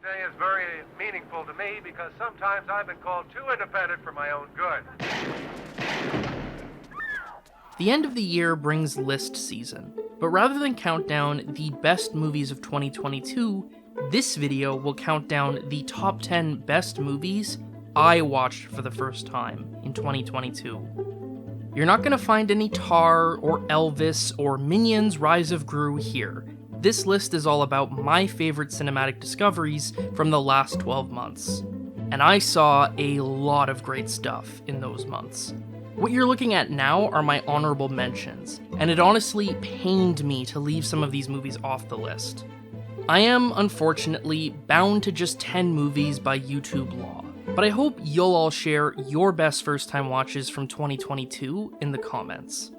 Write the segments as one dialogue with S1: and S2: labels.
S1: Day is very meaningful to me because sometimes I've been called too independent for my own good.
S2: The end of the year brings list season, but rather than count down the best movies of 2022, this video will count down the top 10 best movies I watched for the first time in 2022. You're not gonna find any Tar or Elvis or Minions Rise of Gru here. This list is all about my favorite cinematic discoveries from the last 12 months. And I saw a lot of great stuff in those months. What you're looking at now are my honorable mentions, and it honestly pained me to leave some of these movies off the list. I am, unfortunately, bound to just 10 movies by YouTube law, but I hope you'll all share your best first-time watches from 2022 in the comments.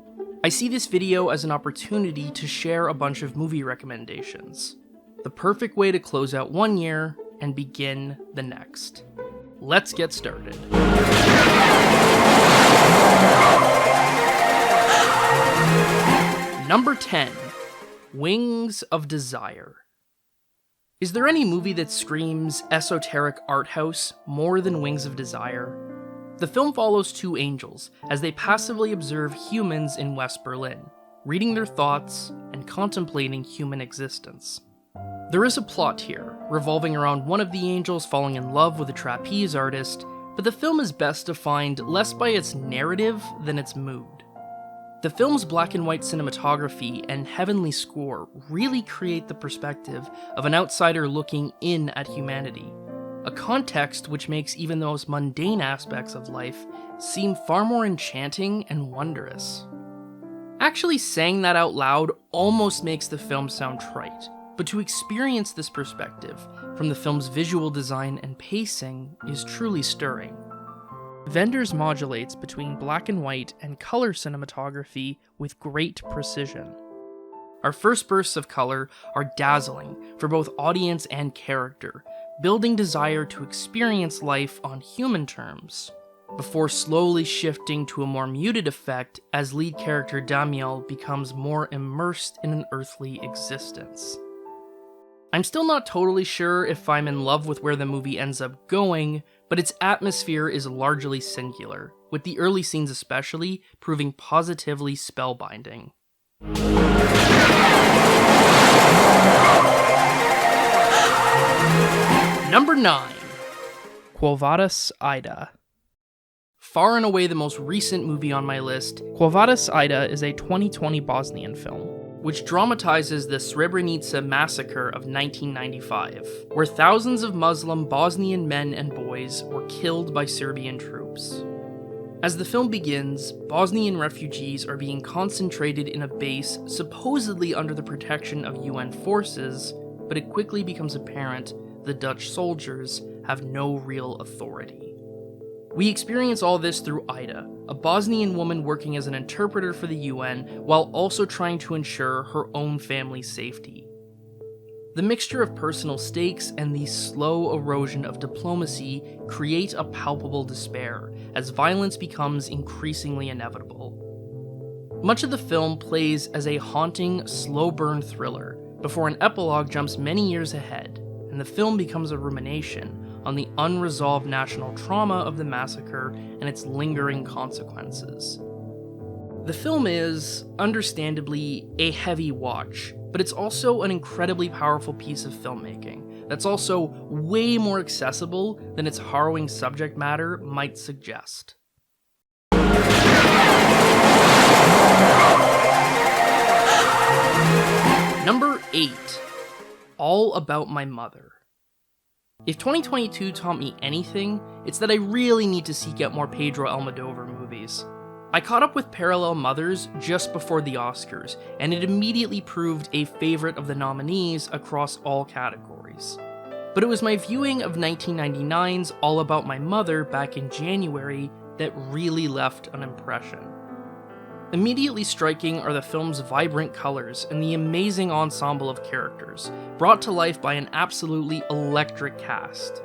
S2: I see this video as an opportunity to share a bunch of movie recommendations. The perfect way to close out one year and begin the next. Let's get started. Number 10, Wings of Desire. Is there any movie that screams esoteric art house more than Wings of Desire? The film follows two angels as they passively observe humans in West Berlin, reading their thoughts and contemplating human existence. There is a plot here, revolving around one of the angels falling in love with a trapeze artist, but the film is best defined less by its narrative than its mood. The film's black and white cinematography and heavenly score really create the perspective of an outsider looking in at humanity, a context which makes even the most mundane aspects of life seem far more enchanting and wondrous. Actually saying that out loud almost makes the film sound trite, but to experience this perspective from the film's visual design and pacing is truly stirring. Wenders modulates between black and white and color cinematography with great precision. Our first bursts of color are dazzling for both audience and character, building desire to experience life on human terms, before slowly shifting to a more muted effect as lead character Damiel becomes more immersed in an earthly existence. I'm still not totally sure if I'm in love with where the movie ends up going, but its atmosphere is largely singular, with the early scenes especially proving positively spellbinding. Number 9. Quo Vadis, Ida. Far and away the most recent movie on my list, Quo Vadis, Ida is a 2020 Bosnian film, which dramatizes the Srebrenica massacre of 1995, where thousands of Muslim Bosnian men and boys were killed by Serbian troops. As the film begins, Bosnian refugees are being concentrated in a base supposedly under the protection of UN forces, but it quickly becomes apparent the Dutch soldiers have no real authority. We experience all this through Ida, a Bosnian woman working as an interpreter for the UN while also trying to ensure her own family's safety. The mixture of personal stakes and the slow erosion of diplomacy create a palpable despair as violence becomes increasingly inevitable. Much of the film plays as a haunting, slow-burn thriller before an epilogue jumps many years ahead, and the film becomes a rumination on the unresolved national trauma of the massacre and its lingering consequences. The film is, understandably, a heavy watch, but it's also an incredibly powerful piece of filmmaking that's also way more accessible than its harrowing subject matter might suggest. Number 8. All About My Mother. If 2022 taught me anything, it's that I really need to seek out more Pedro Almodovar movies. I caught up with Parallel Mothers just before the Oscars, and it immediately proved a favorite of the nominees across all categories. But it was my viewing of 1999's All About My Mother back in January that really left an impression. Immediately striking are the film's vibrant colors and the amazing ensemble of characters, brought to life by an absolutely electric cast.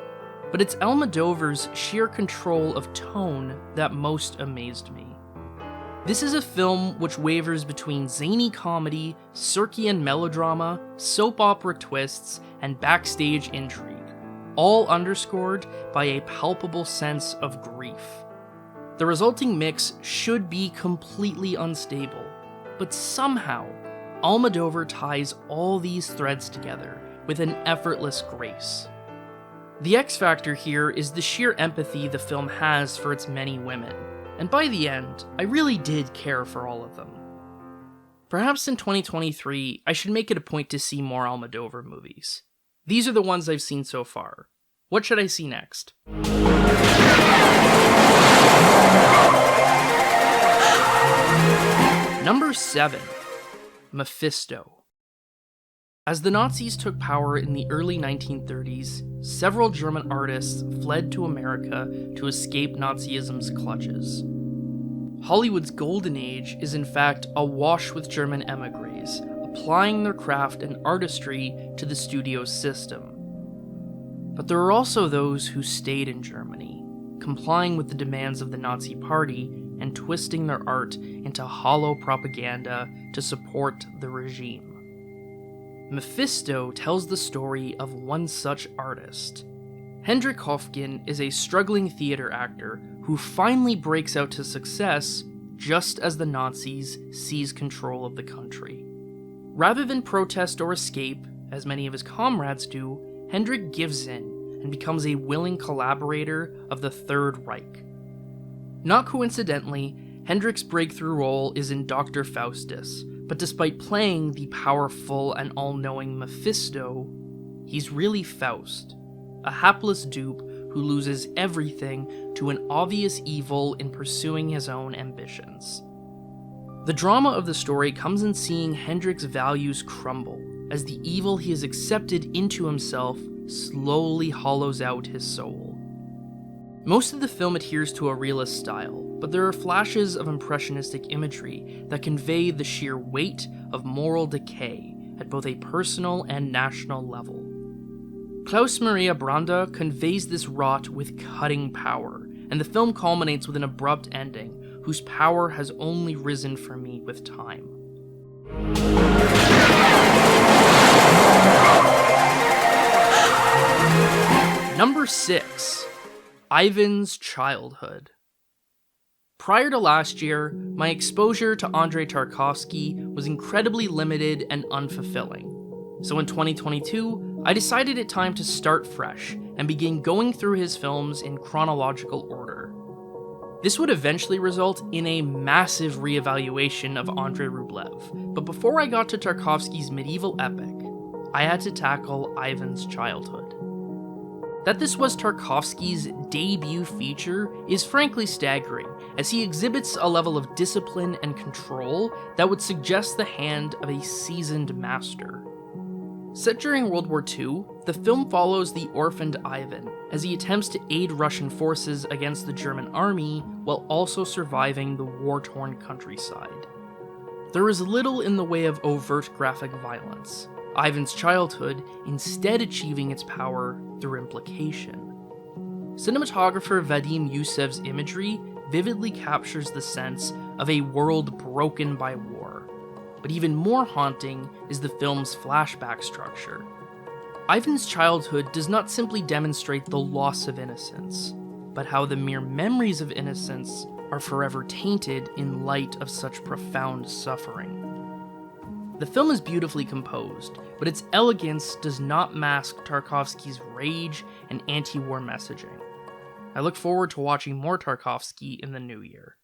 S2: But it's Almodovar's sheer control of tone that most amazed me. This is a film which wavers between zany comedy, Circean melodrama, soap opera twists, and backstage intrigue, all underscored by a palpable sense of grief. The resulting mix should be completely unstable, but somehow, Almodovar ties all these threads together with an effortless grace. The X factor here is the sheer empathy the film has for its many women, and by the end, I really did care for all of them. Perhaps in 2023, I should make it a point to see more Almodovar movies. These are the ones I've seen so far. What should I see next? Number 7. Mephisto. As the Nazis took power in the early 1930s, several German artists fled to America to escape Nazism's clutches. Hollywood's golden age is in fact awash with German émigrés, applying their craft and artistry to the studio's system. But there are also those who stayed in Germany, complying with the demands of the Nazi Party and twisting their art into hollow propaganda to support the regime. Mephisto tells the story of one such artist. Hendrik Hofgen is a struggling theater actor who finally breaks out to success just as the Nazis seize control of the country. Rather than protest or escape, as many of his comrades do, Hendrik gives in and becomes a willing collaborator of the Third Reich. Not coincidentally, Hendrik's breakthrough role is in Dr. Faustus, but despite playing the powerful and all-knowing Mephisto, he's really Faust, a hapless dupe who loses everything to an obvious evil in pursuing his own ambitions. The drama of the story comes in seeing Hendrik's values crumble, as the evil he has accepted into himself slowly hollows out his soul. Most of the film adheres to a realist style, but there are flashes of impressionistic imagery that convey the sheer weight of moral decay at both a personal and national level. Klaus Maria Branda conveys this rot with cutting power, and the film culminates with an abrupt ending whose power has only risen for me with time. Number 6. Ivan's Childhood. Prior to last year, my exposure to Andrei Tarkovsky was incredibly limited and unfulfilling. So in 2022, I decided it time to start fresh and begin going through his films in chronological order. This would eventually result in a massive reevaluation of Andrei Rublev, but before I got to Tarkovsky's medieval epic, I had to tackle Ivan's Childhood. That this was Tarkovsky's debut feature is frankly staggering, as he exhibits a level of discipline and control that would suggest the hand of a seasoned master. Set during World War II, the film follows the orphaned Ivan as he attempts to aid Russian forces against the German army while also surviving the war-torn countryside. There is little in the way of overt graphic violence, Ivan's childhood instead achieving its power through implication. Cinematographer Vadim Yusev's imagery vividly captures the sense of a world broken by war, but even more haunting is the film's flashback structure. Ivan's childhood does not simply demonstrate the loss of innocence, but how the mere memories of innocence are forever tainted in light of such profound suffering. The film is beautifully composed, but its elegance does not mask Tarkovsky's rage and anti-war messaging. I look forward to watching more Tarkovsky in the new year.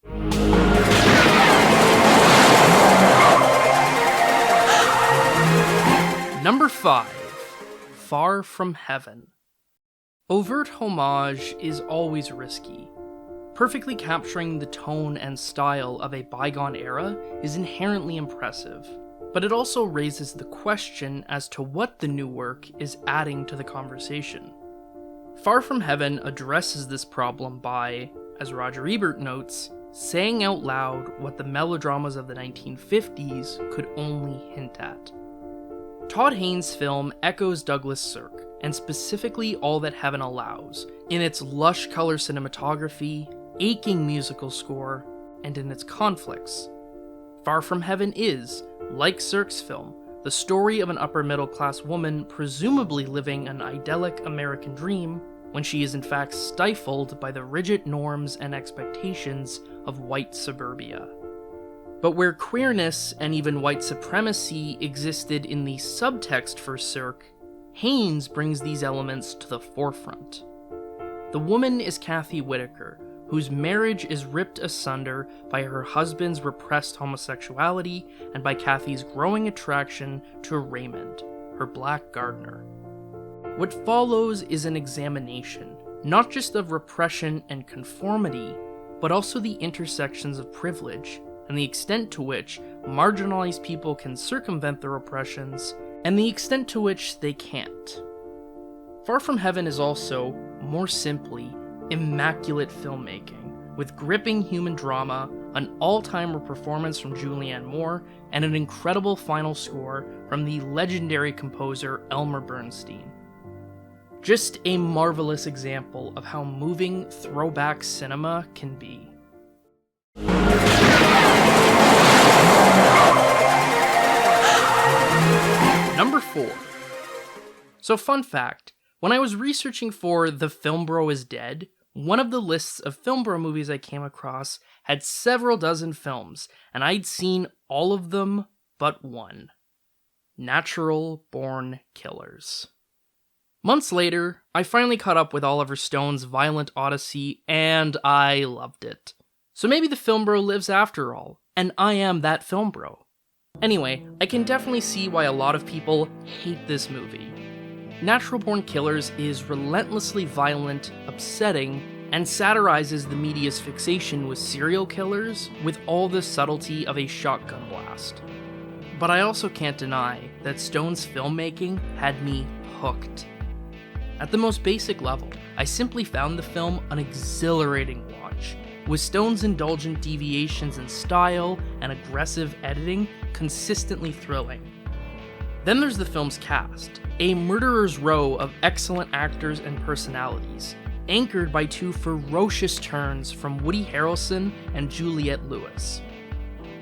S2: Number 5. Far from Heaven. Overt homage is always risky. Perfectly capturing the tone and style of a bygone era is inherently impressive, but it also raises the question as to what the new work is adding to the conversation. Far From Heaven addresses this problem by, as Roger Ebert notes, saying out loud what the melodramas of the 1950s could only hint at. Todd Haynes' film echoes Douglas Sirk, and specifically All That Heaven Allows, in its lush color cinematography, aching musical score, and in its conflicts. Far From Heaven is, like Sirk's film, the story of an upper-middle-class woman presumably living an idyllic American dream when she is in fact stifled by the rigid norms and expectations of white suburbia. But where queerness and even white supremacy existed in the subtext for Cirque, Haynes brings these elements to the forefront. The woman is Kathy Whitaker, whose marriage is ripped asunder by her husband's repressed homosexuality and by Kathy's growing attraction to Raymond, her black gardener. What follows is an examination, not just of repression and conformity, but also the intersections of privilege and the extent to which marginalized people can circumvent their oppressions, and the extent to which they can't. Far From Heaven is also, more simply, immaculate filmmaking, with gripping human drama, an all-timer performance from Julianne Moore, and an incredible final score from the legendary composer Elmer Bernstein. Just a marvelous example of how moving throwback cinema can be. Number 4. So fun fact, when I was researching for The Film Bro is Dead, one of the lists of Film Bro movies I came across had several dozen films, and I'd seen all of them but one. Natural Born Killers. Months later, I finally caught up with Oliver Stone's Violent Odyssey, and I loved it. So maybe the Film Bro lives after all, and I am that Film Bro. Anyway, I can definitely see why a lot of people hate this movie. Natural Born Killers is relentlessly violent, upsetting, and satirizes the media's fixation with serial killers with all the subtlety of a shotgun blast. But I also can't deny that Stone's filmmaking had me hooked. At the most basic level, I simply found the film an exhilarating watch, with Stone's indulgent deviations in style and aggressive editing consistently thrilling. Then there's the film's cast, a murderer's row of excellent actors and personalities, anchored by two ferocious turns from Woody Harrelson and Juliette Lewis.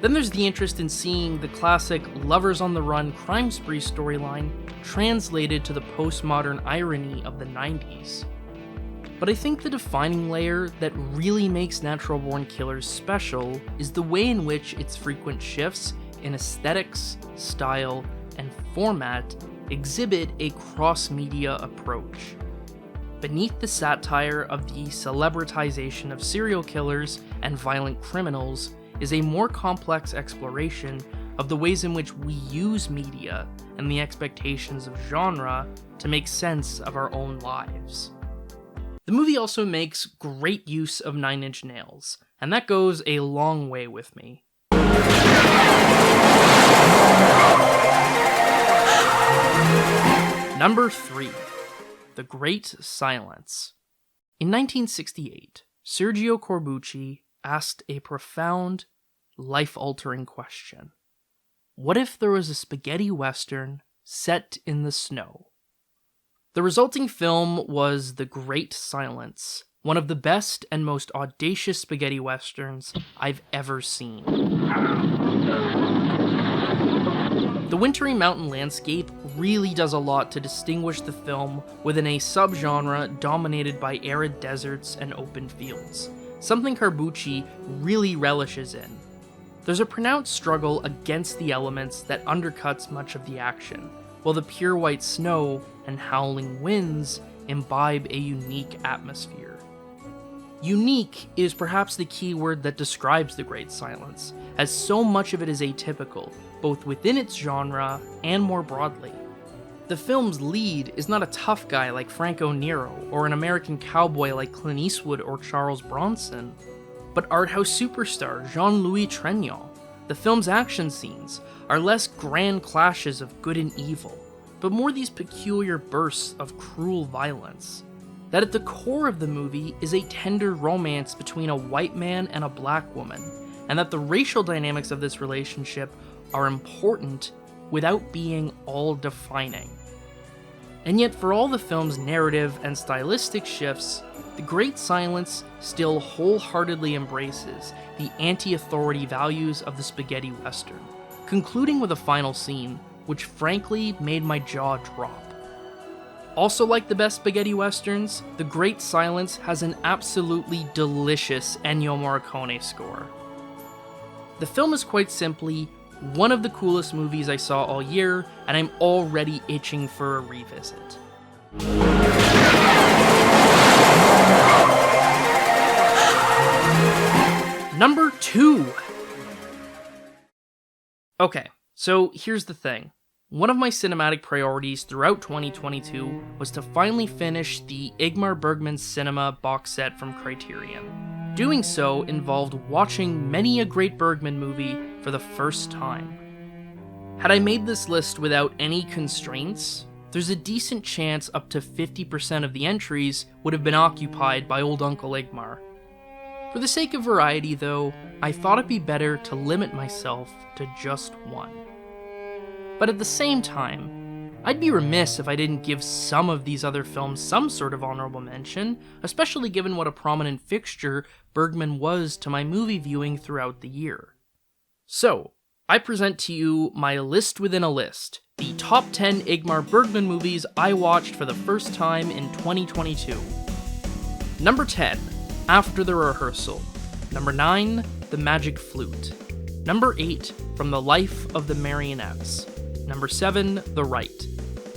S2: Then there's the interest in seeing the classic lovers on the run crime spree storyline translated to the postmodern irony of the 90s. But I think the defining layer that really makes Natural Born Killers special is the way in which its frequent shifts in aesthetics, style, and format exhibit a cross-media approach. Beneath the satire of the celebritization of serial killers and violent criminals is a more complex exploration of the ways in which we use media and the expectations of genre to make sense of our own lives. The movie also makes great use of Nine Inch Nails, and that goes a long way with me. Number 3. The Great Silence. In 1968, Sergio Corbucci asked a profound, life-altering question. What if there was a spaghetti western set in the snow? The resulting film was The Great Silence, one of the best and most audacious spaghetti westerns I've ever seen. The wintry mountain landscape really does a lot to distinguish the film within a subgenre dominated by arid deserts and open fields, something Corbucci really relishes in. There's a pronounced struggle against the elements that undercuts much of the action, while the pure white snow and howling winds imbibe a unique atmosphere. Unique is perhaps the key word that describes The Great Silence, as so much of it is atypical, both within its genre and more broadly. The film's lead is not a tough guy like Franco Nero or an American cowboy like Clint Eastwood or Charles Bronson, but art house superstar Jean-Louis Trintignant. The film's action scenes are less grand clashes of good and evil, but more these peculiar bursts of cruel violence. That at the core of the movie is a tender romance between a white man and a black woman, and that the racial dynamics of this relationship are important without being all-defining. And yet, for all the film's narrative and stylistic shifts, The Great Silence still wholeheartedly embraces the anti-authority values of the spaghetti western, concluding with a final scene which frankly made my jaw drop. Also, like the best spaghetti westerns, The Great Silence has an absolutely delicious Ennio Morricone score. The film is quite simply one of the coolest movies I saw all year, and I'm already itching for a revisit. Number 2! Okay, so here's the thing. One of my cinematic priorities throughout 2022 was to finally finish the Ingmar Bergman Cinema box set from Criterion. Doing so involved watching many a great Bergman movie for the first time. Had I made this list without any constraints, there's a decent chance up to 50% of the entries would have been occupied by old Uncle Ingmar. For the sake of variety, though, I thought it'd be better to limit myself to just one. But at the same time, I'd be remiss if I didn't give some of these other films some sort of honorable mention, especially given what a prominent fixture Bergman was to my movie viewing throughout the year. So, I present to you my list within a list, the top 10 Ingmar Bergman movies I watched for the first time in 2022. Number 10, After the Rehearsal. Number 9, The Magic Flute. Number 8, From the Life of the Marionettes. Number 7, The Rite.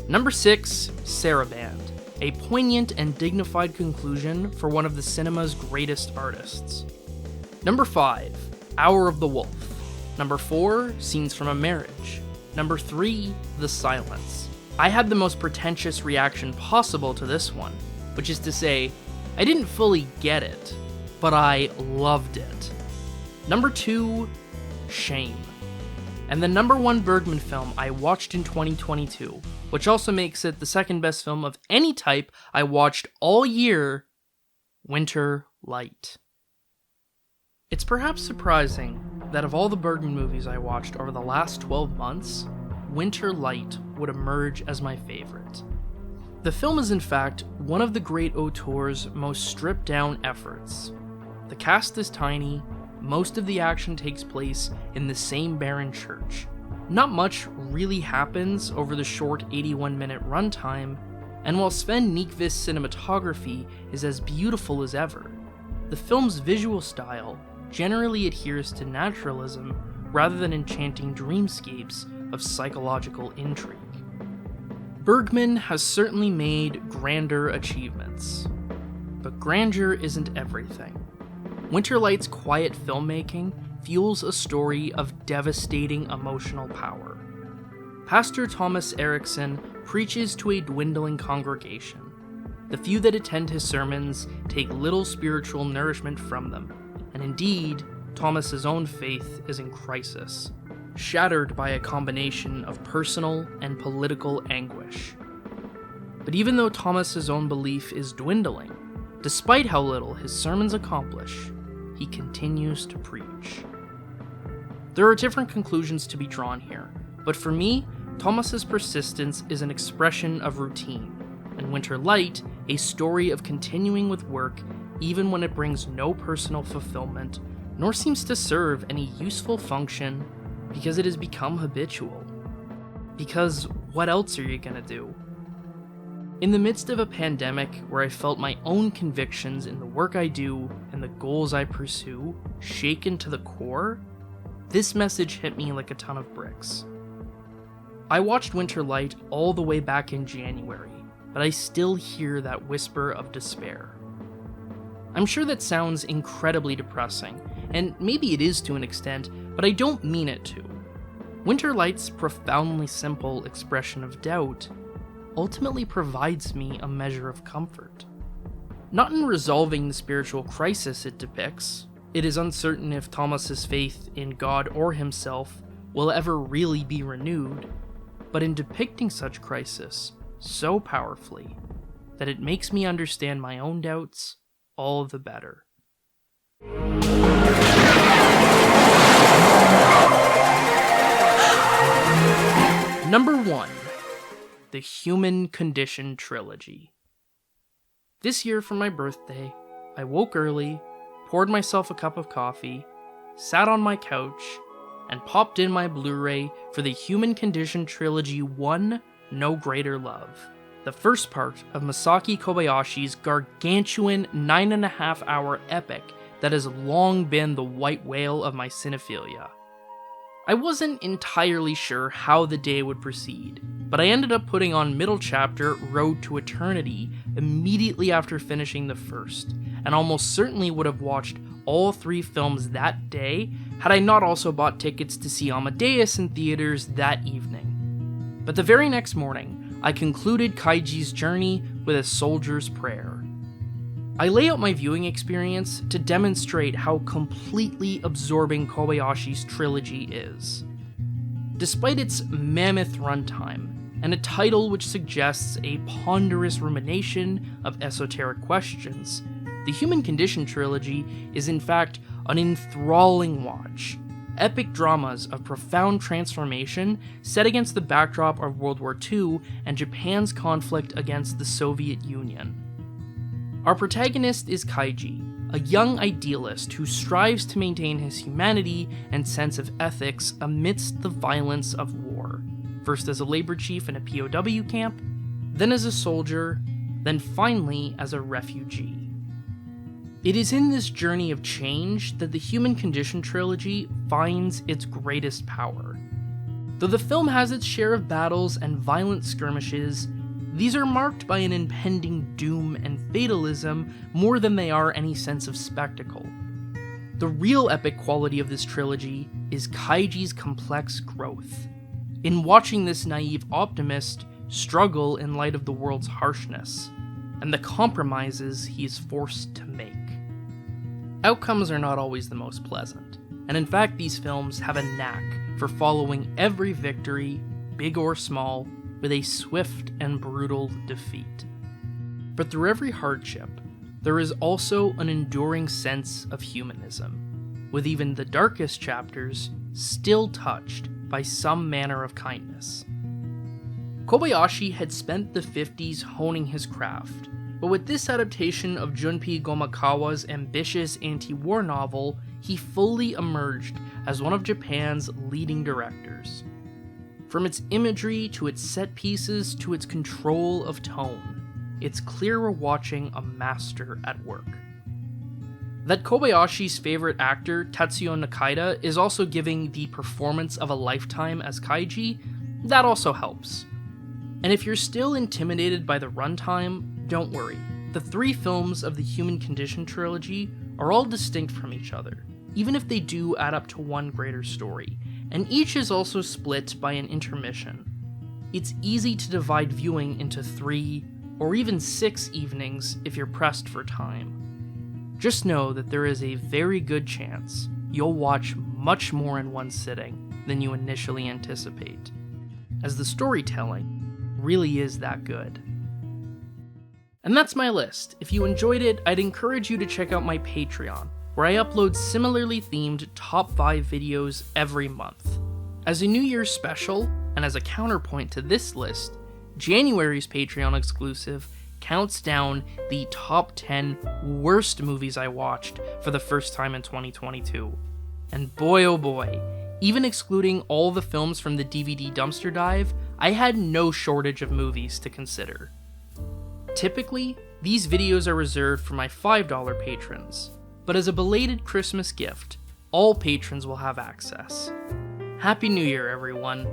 S2: Number 6, Saraband, a poignant and dignified conclusion for one of the cinema's greatest artists. Number 5, Hour of the Wolf. Number 4, Scenes from a Marriage. Number 3, The Silence. I had the most pretentious reaction possible to this one, which is to say, I didn't fully get it, but I loved it. Number 2, Shame. And the number 1 Bergman film I watched in 2022, which also makes it the second best film of any type I watched all year, Winter Light. It's perhaps surprising that of all the Bergman movies I watched over the last 12 months, Winter Light would emerge as my favorite. The film is in fact one of the great auteur's most stripped down efforts. The cast is tiny, most of the action takes place in the same barren church. Not much really happens over the short 81-minute runtime, and while Sven Nykvist's cinematography is as beautiful as ever, the film's visual style generally adheres to naturalism rather than enchanting dreamscapes of psychological intrigue. Bergman has certainly made grander achievements, but grandeur isn't everything. Winter Light's quiet filmmaking fuels a story of devastating emotional power. Pastor Thomas Eriksson preaches to a dwindling congregation. The few that attend his sermons take little spiritual nourishment from them, and indeed, Thomas's own faith is in crisis, shattered by a combination of personal and political anguish. But even though Thomas's own belief is dwindling, despite how little his sermons accomplish, he continues to preach. There are different conclusions to be drawn here, but for me, Thomas's persistence is an expression of routine, and Winter Light a story of continuing with work even when it brings no personal fulfillment, nor seems to serve any useful function because it has become habitual. Because what else are you gonna do? In the midst of a pandemic where I felt my own convictions in the work I do and the goals I pursue shaken to the core, this message hit me like a ton of bricks. I watched Winter Light all the way back in January, but I still hear that whisper of despair. I'm sure that sounds incredibly depressing, and maybe it is to an extent, but I don't mean it to. Winter Light's profoundly simple expression of doubt ultimately provides me a measure of comfort. Not in resolving the spiritual crisis it depicts. It is uncertain if Thomas's faith in God or himself will ever really be renewed, but in depicting such crisis so powerfully that it makes me understand my own doubts all the better. Number 1. The Human Condition Trilogy. This year for my birthday, I woke early, poured myself a cup of coffee, sat on my couch, and popped in my Blu-ray for the Human Condition Trilogy 1, No Greater Love, the first part of Masaki Kobayashi's gargantuan 9.5-hour epic that has long been the white whale of my cinephilia. I wasn't entirely sure how the day would proceed, but I ended up putting on middle chapter Road to Eternity immediately after finishing the first, and almost certainly would have watched all 3 films that day had I not also bought tickets to see Amadeus in theaters that evening. But the very next morning, I concluded Kaiji's journey with A Soldier's Prayer. I lay out my viewing experience to demonstrate how completely absorbing Kobayashi's trilogy is. Despite its mammoth runtime, and a title which suggests a ponderous rumination of esoteric questions, the Human Condition trilogy is in fact an enthralling watch. Epic dramas of profound transformation set against the backdrop of World War II and Japan's conflict against the Soviet Union. Our protagonist is Kaiji, a young idealist who strives to maintain his humanity and sense of ethics amidst the violence of war, first as a labor chief in a POW camp, then as a soldier, then finally as a refugee. It is in this journey of change that the Human Condition trilogy finds its greatest power. Though the film has its share of battles and violent skirmishes, these are marked by an impending doom and fatalism more than they are any sense of spectacle. The real epic quality of this trilogy is Kaiji's complex growth. In watching this naive optimist struggle in light of the world's harshness, and the compromises he is forced to make. Outcomes are not always the most pleasant, and in fact these films have a knack for following every victory, big or small, with a swift and brutal defeat. But through every hardship, there is also an enduring sense of humanism, with even the darkest chapters still touched by some manner of kindness. Kobayashi had spent the 50s honing his craft, but with this adaptation of Junpei Gomakawa's ambitious anti-war novel, he fully emerged as one of Japan's leading directors. From its imagery to its set pieces to its control of tone, it's clear we're watching a master at work. That Kobayashi's favorite actor, Tetsuya Nakata, is also giving the performance of a lifetime as Kaiji, that also helps. And if you're still intimidated by the runtime, don't worry. The 3 films of the Human Condition trilogy are all distinct from each other, even if they do add up to one greater story, and each is also split by an intermission. It's easy to divide viewing into 3 or even 6 evenings if you're pressed for time. Just know that there is a very good chance you'll watch much more in one sitting than you initially anticipate, as the storytelling really is that good. And that's my list. If you enjoyed it, I'd encourage you to check out my Patreon, where I upload similarly themed top 5 videos every month. As a New Year's special, and as a counterpoint to this list, January's Patreon exclusive counts down the top 10 worst movies I watched for the first time in 2022. And boy oh boy, even excluding all the films from the DVD dumpster dive, I had no shortage of movies to consider. Typically, these videos are reserved for my $5 patrons, but as a belated Christmas gift, all patrons will have access. Happy New Year, everyone!